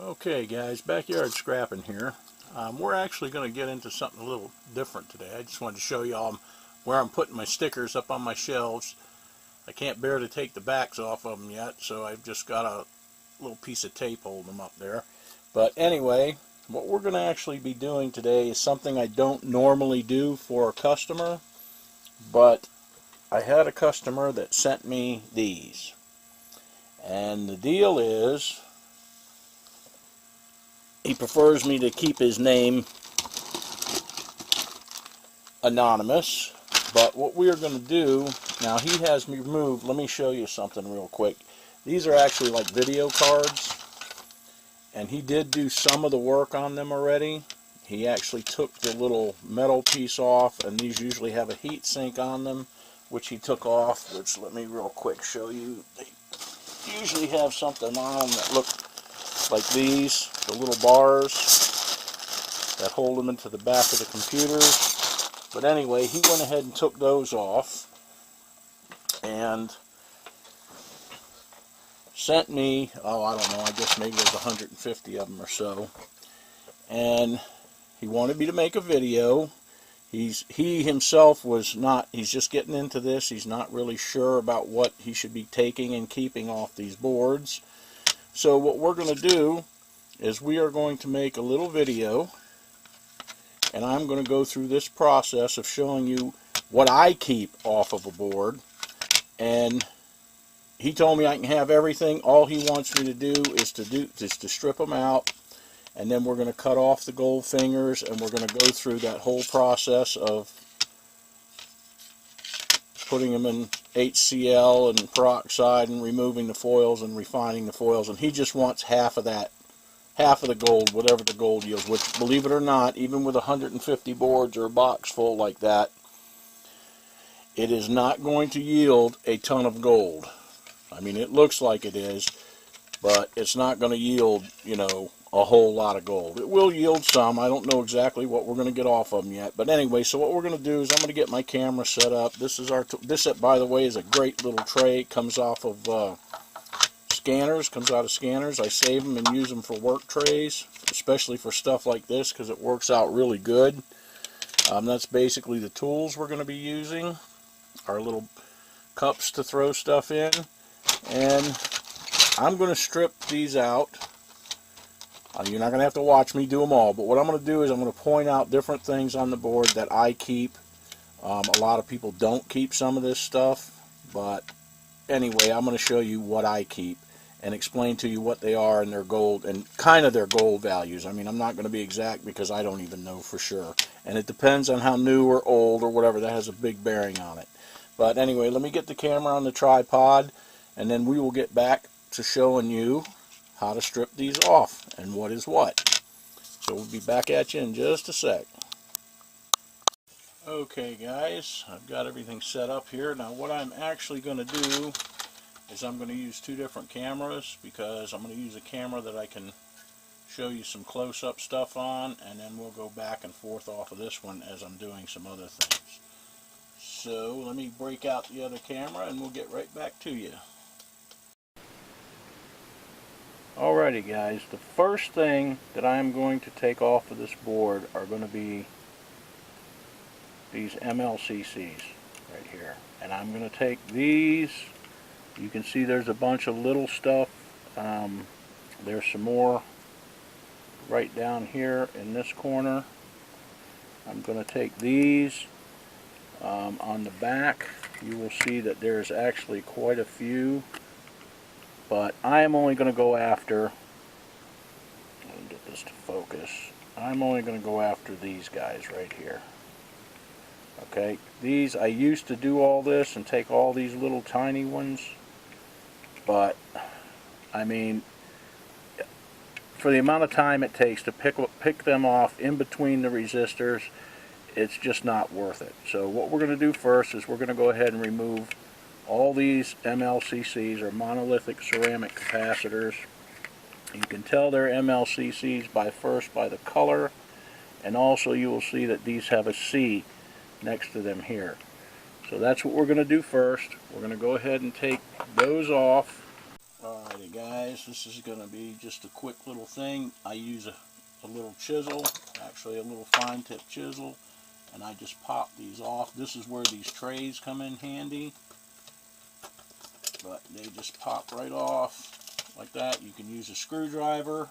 Okay guys, backyard scrapping here. We're actually going to get into something a little different today. I just wanted to show y'all where I'm putting my stickers up on my shelves. I can't bear to take the backs off of them yet, so I've just got a little piece of tape holding them up there. But anyway, what we're going to actually be doing today is something I don't normally do for a customer, but I had a customer that sent me these. And the deal is, he prefers me to keep his name anonymous, but what we're going to do, now he has me removed, let me show you something real quick. These are actually like video cards, and he did do some of the work on them already. He actually took the little metal piece off, and these usually have a heat sink on them, which he took off, which let me real quick show you. They usually have something on them that look like these, the little bars that hold them into the back of the computers. But anyway, he went ahead and took those off and sent me, oh, I don't know, I guess maybe there's 150 of them or so. And he wanted me to make a video. He himself was not, he's just getting into this. He's not really sure about what he should be taking and keeping off these boards. So what we're going to do is we are going to make a little video, and I'm going to go through this process of showing you what I keep off of a board. And he told me I can have everything. All he wants me to do is to strip them out, and then we're going to cut off the gold fingers, and we're going to go through that whole process of putting them in HCl and peroxide and removing the foils and refining the foils. And he just wants half of that, half of the gold, whatever the gold yields, which, believe it or not, even with 150 boards or a box full like that, it is not going to yield a ton of gold. I mean, it looks like it is, but it's not going to yield, you know, a whole lot of gold. It will yield some. I don't know exactly what we're going to get off of them yet. But anyway, so what we're going to do is I'm going to get my camera set up. This is this, by the way, is a great little tray. It comes off of scanners, comes out of scanners. I save them and use them for work trays, especially for stuff like this, because it works out really good. That's basically the tools we're going to be using. Our little cups to throw stuff in. And I'm going to strip these out. You're not going to have to watch me do them all, but what I'm going to do is I'm going to point out different things on the board that I keep. A lot of people don't keep some of this stuff, but anyway, I'm going to show you what I keep and explain to you what they are and their gold, and kind of their gold values. I mean, I'm not going to be exact because I don't even know for sure. And it depends on how new or old or whatever. That has a big bearing on it. But anyway, let me get the camera on the tripod, and then we will get back to showing you how to strip these off and what is what. So we'll be back at you in just a sec. Okay guys, I've got everything set up here. Now what I'm actually going to do is I'm going to use two different cameras, because I'm going to use a camera that I can show you some close-up stuff on, and then we'll go back and forth off of this one as I'm doing some other things. So let me break out the other camera and we'll get right back to you. Alrighty guys, the first thing that I'm going to take off of this board are going to be these MLCCs right here. And I'm going to take these. You can see there's a bunch of little stuff. There's some more right down here in this corner. I'm going to take these. On the back, you will see that there's actually quite a few. But I am only going to go after, let me get this to focus, I'm only going to go after these guys right here. Okay, these, I used to do all this and take all these little tiny ones, but I mean, for the amount of time it takes to pick them off in between the resistors, it's just not worth it. So what we're going to do first is we're going to go ahead and remove all these MLCCs, or monolithic ceramic capacitors. You can tell they're MLCCs by the color, and also you will see that these have a C next to them here. So that's what we're going to do first. We're going to go ahead and take those off. Alright Alrighty guys, this is going to be just a quick little thing. I use a little chisel, actually a little fine tip chisel, and I just pop these off. This is where these trays come in handy, but they just pop right off like that. You can use a screwdriver,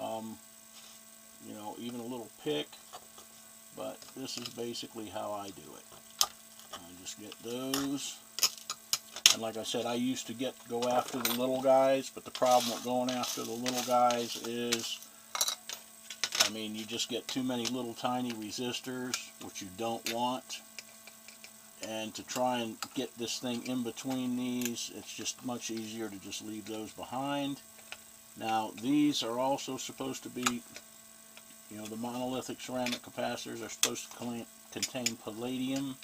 you know, even a little pick, but this is basically how I do it. I just get those. And like I said, I used to go after the little guys, but the problem with going after the little guys is, I mean, you just get too many little tiny resistors, which you don't want. And to try and get this thing in between these, it's just much easier to just leave those behind. Now, these are also supposed to be, you know, the monolithic ceramic capacitors are supposed to contain palladium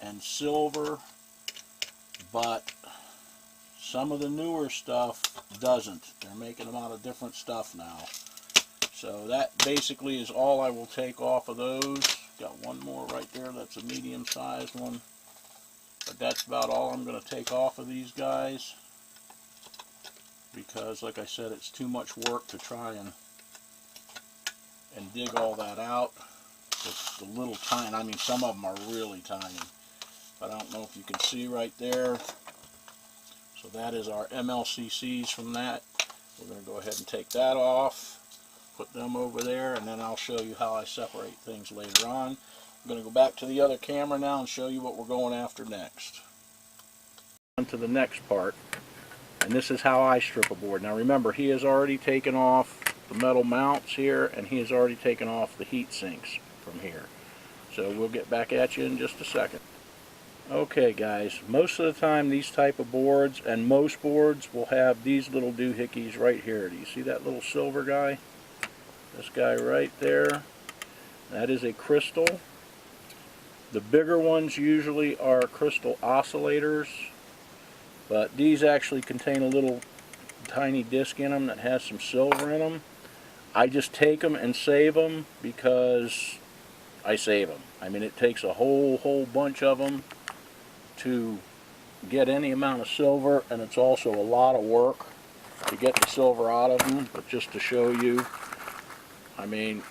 and silver, but some of the newer stuff doesn't. They're making them out of different stuff now. So that basically is all I will take off of those. Got one more right there, that's a medium sized one. But that's about all I'm going to take off of these guys, because like I said, it's too much work to try and dig all that out. It's the little tiny, I mean some of them are really tiny. But I don't know if you can see right there. So that is our MLCCs from that. We're going to go ahead and take that off, put them over there, and then I'll show you how I separate things later on. I'm going to go back to the other camera now and show you what we're going after next. On to the next part, and this is how I strip a board. Now remember, he has already taken off the metal mounts here, and he has already taken off the heat sinks from here. So we'll get back at you in just a second. Okay guys, most of the time these type of boards, and most boards, will have these little doohickeys right here. Do you see that little silver guy? This guy right there, that is a crystal. The bigger ones usually are crystal oscillators, but these actually contain a little tiny disc in them that has some silver in them. I just take them and save them because I save them. I mean, it takes a whole bunch of them to get any amount of silver, and it's also a lot of work to get the silver out of them. But just to show you, I mean,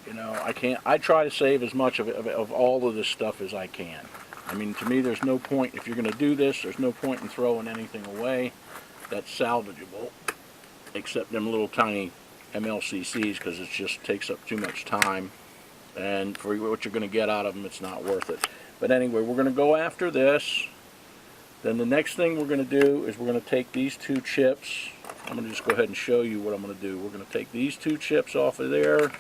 you know, I try to save as much of all of this stuff as I can. I mean, to me, there's no point, if you're going to do this, there's no point in throwing anything away that's salvageable, except them little tiny MLCCs, because it just takes up too much time, and for what you're going to get out of them, it's not worth it. But anyway, we're going to go after this. Then the next thing we're going to do is we're going to take these two chips. I'm going to just go ahead and show you what I'm going to do. We're going to take these two chips off of there,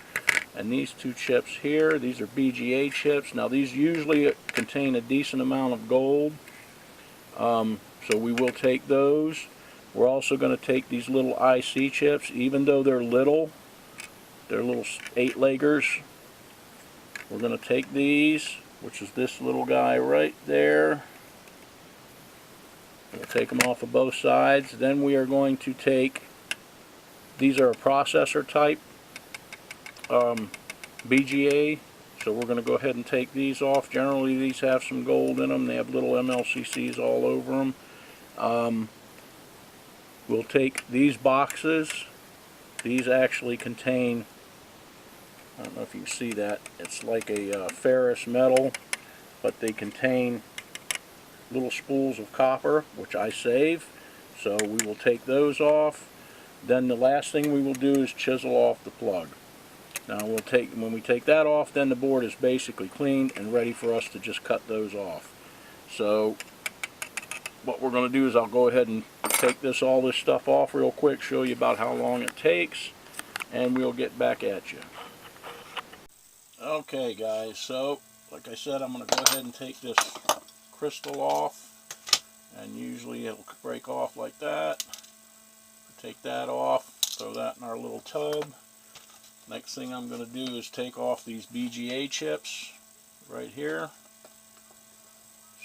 and these two chips here. These are BGA chips. Now these usually contain a decent amount of gold, so we will take those. We're also going to take these little IC chips, even though they're little 8-leggers. We're going to take these, which is this little guy right there. We'll take them off of both sides. Then we are going to take, these are a processor type BGA, so we're going to go ahead and take these off. Generally these have some gold in them. They have little MLCCs all over them. We'll take these boxes. These actually contain, I don't know if you can see that, it's like a ferrous metal, but they contain little spools of copper, which I save, so we will take those off. Then the last thing we will do is chisel off the plug. Now when we take that off, then the board is basically cleaned and ready for us to just cut those off. So what we're going to do is I'll go ahead and take all this stuff off real quick, show you about how long it takes, and we'll get back at you. Okay guys, so like I said, I'm going to go ahead and take this crystal off, and usually it'll break off like that. Take that off, throw that in our little tub. Next thing I'm going to do is take off these BGA chips right here.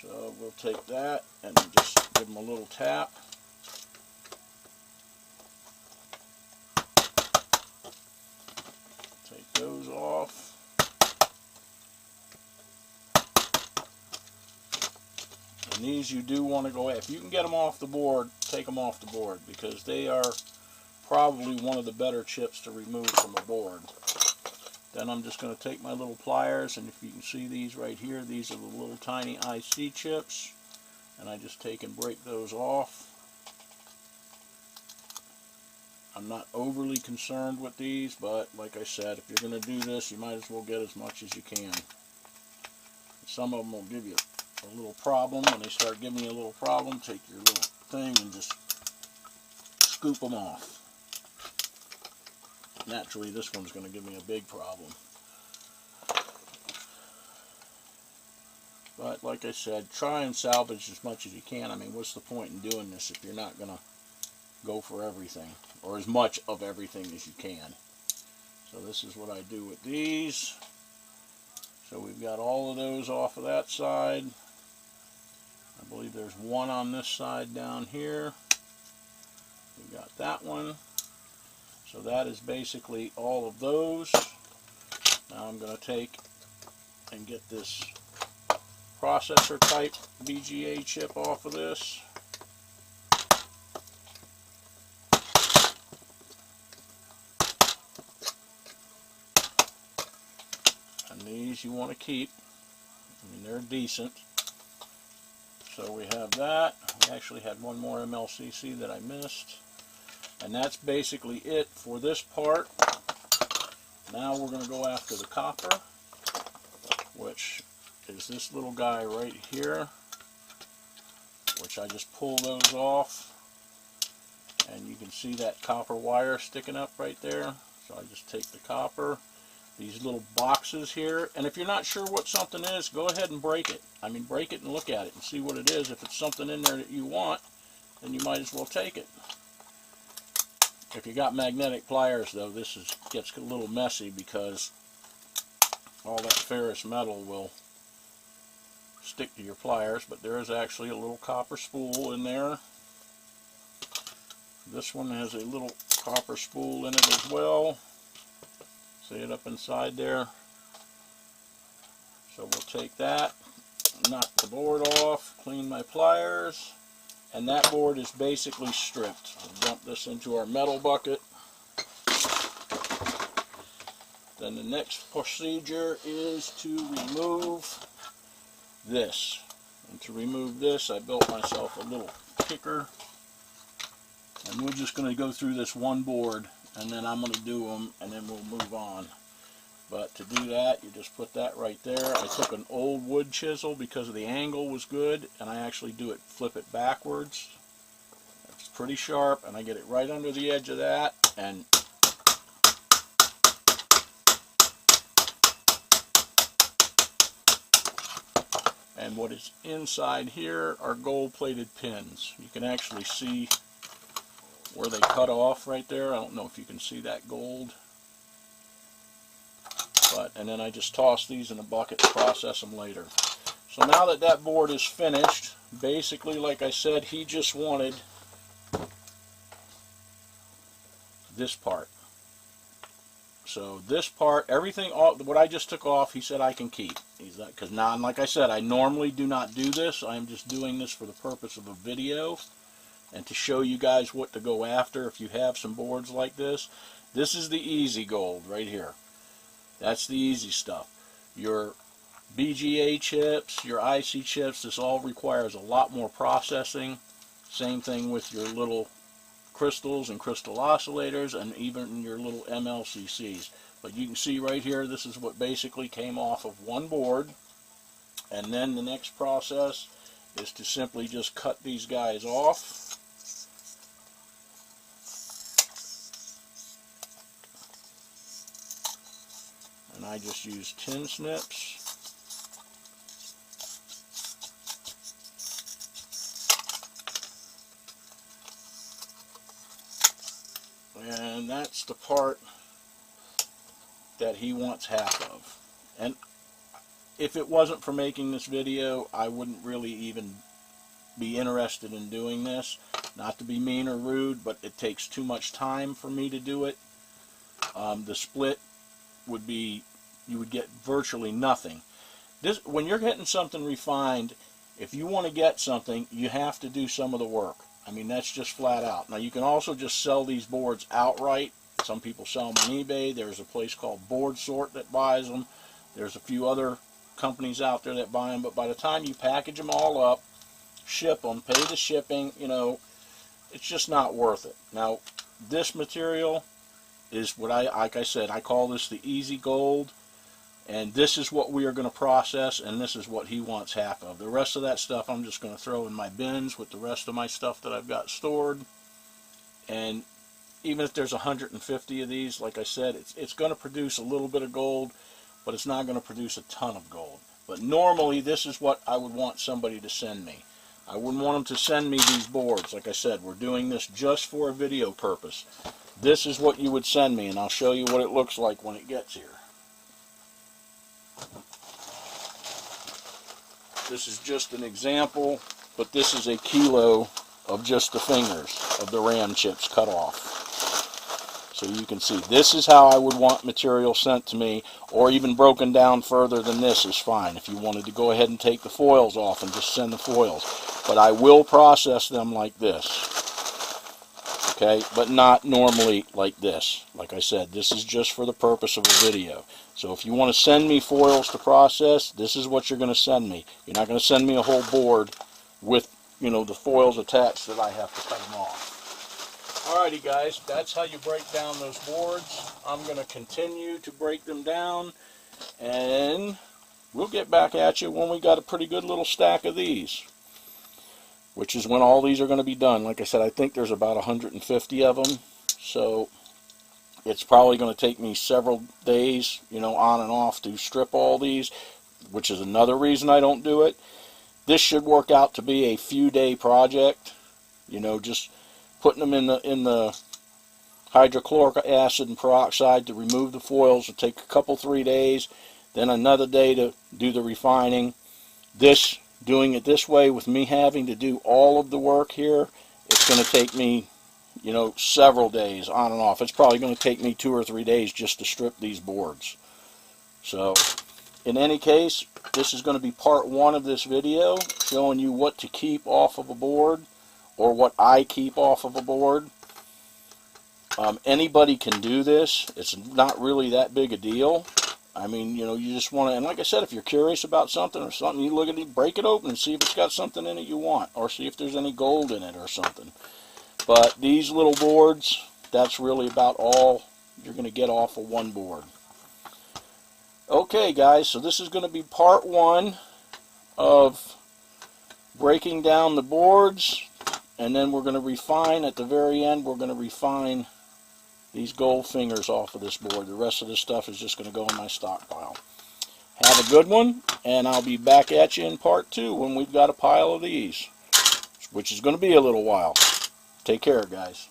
So we'll take that and just give them a little tap. Take those off. And these you do want to go, if you can get them off the board, take them off the board, because they are probably one of the better chips to remove from a board. Then I'm just going to take my little pliers, and if you can see these right here, these are the little tiny IC chips, and I just take and break those off. I'm not overly concerned with these, but like I said, if you're going to do this, you might as well get as much as you can. Some of them will give you a little problem. When they start giving you a little problem, take your little thing and just scoop them off. Naturally, this one's going to give me a big problem. But like I said, try and salvage as much as you can. I mean, what's the point in doing this if you're not going to go for everything, or as much of everything as you can? So this is what I do with these. So we've got all of those off of that side. I believe there's one on this side down here. We got that one. So that is basically all of those. Now I'm going to take and get this processor type BGA chip off of this. And these you want to keep. I mean, they're decent. So we have that. We actually had one more MLCC that I missed. And that's basically it for this part. Now we're going to go after the copper, which is this little guy right here, which I just pull those off. And you can see that copper wire sticking up right there. So I just take the copper, these little boxes here, and if you're not sure what something is, go ahead and break it. I mean, break it and look at it and see what it is. If it's something in there that you want, then you might as well take it. If you got magnetic pliers, though, this gets a little messy because all that ferrous metal will stick to your pliers, but there is actually a little copper spool in there. This one has a little copper spool in it as well. See it up inside there? So we'll take that, knock the board off, clean my pliers, and that board is basically stripped. We'll dump this into our metal bucket. Then the next procedure is to remove this. And to remove this, I built myself a little kicker. And we're just going to go through this one board, and then I'm going to do them, and then we'll move on. But to do that, you just put that right there. I took an old wood chisel because the angle was good, and I actually flip it backwards. It's pretty sharp, and I get it right under the edge of that, and what is inside here are gold-plated pins. You can actually see where they cut off right there. I don't know if you can see that gold. And then I just toss these in a bucket to process them later. So now that that board is finished, basically, like I said, he just wanted this part. So this part, everything, what I just took off, he said I can keep. Because now, like I said, I normally do not do this. I'm just doing this for the purpose of a video and to show you guys what to go after if you have some boards like this. This is the easy gold right here. That's the easy stuff. Your BGA chips, your IC chips, this all requires a lot more processing. Same thing with your little crystals and crystal oscillators, and even your little MLCCs. But you can see right here, this is what basically came off of one board. And then the next process is to simply just cut these guys off. And I just use tin snips. And that's the part that he wants half of. And if it wasn't for making this video, I wouldn't really even be interested in doing this. Not to be mean or rude, but it takes too much time for me to do it. The split would be, you would get virtually nothing. When you're getting something refined, if you want to get something, you have to do some of the work. I mean, that's just flat out. Now, you can also just sell these boards outright. Some people sell them on eBay. There's a place called Board Sort that buys them. There's a few other companies out there that buy them. But by the time you package them all up, ship them, pay the shipping, you know, it's just not worth it. Now, this material is what like I said, I call this the easy gold. And this is what we are going to process, and this is what he wants half of. The rest of that stuff I'm just going to throw in my bins with the rest of my stuff that I've got stored. And even if there's 150 of these, like I said, it's going to produce a little bit of gold, but it's not going to produce a ton of gold. But normally, this is what I would want somebody to send me. I wouldn't want them to send me these boards. Like I said, we're doing this just for a video purpose. This is what you would send me, and I'll show you what it looks like when it gets here. This is just an example, but this is a kilo of just the fingers of the RAM chips cut off. So you can see, this is how I would want material sent to me, or even broken down further than this is fine. If you wanted to go ahead and take the foils off and just send the foils. But I will process them like this. Okay, but not normally like this. Like I said, this is just for the purpose of a video. So if you want to send me foils to process, this is what you're going to send me. You're not going to send me a whole board with, you know, the foils attached that I have to cut them off. Alrighty guys, that's how you break down those boards. I'm going to continue to break them down, and we'll get back at you when we got a pretty good little stack of these, which is when all these are going to be done. Like I said, I think there's about 150 of them, so it's probably going to take me several days, you know, on and off to strip all these, which is another reason I don't do it. This should work out to be a few-day project, you know, just putting them in the hydrochloric acid and peroxide to remove the foils. It'll take a couple, 3 days, then another day to do the refining. Doing it this way, with me having to do all of the work here, it's going to take me, you know, several days on and off. It's probably going to take me 2 or 3 days just to strip these boards. So, in any case, this is going to be part 1 of this video, showing you what to keep off of a board, or what I keep off of a board. Anybody can do this. It's not really that big a deal. I mean, you know, you just want to, and like I said, if you're curious about something or something, you look at it, break it open and see if it's got something in it you want, or see if there's any gold in it or something. But these little boards, that's really about all you're going to get off of one board. Okay, guys, so this is going to be part 1 of breaking down the boards, and then we're going to refine at the very end. We're going to refine these gold fingers off of this board. The rest of this stuff is just going to go in my stockpile. Have a good one, and I'll be back at you in part 2 when we've got a pile of these, which is going to be a little while. Take care, guys.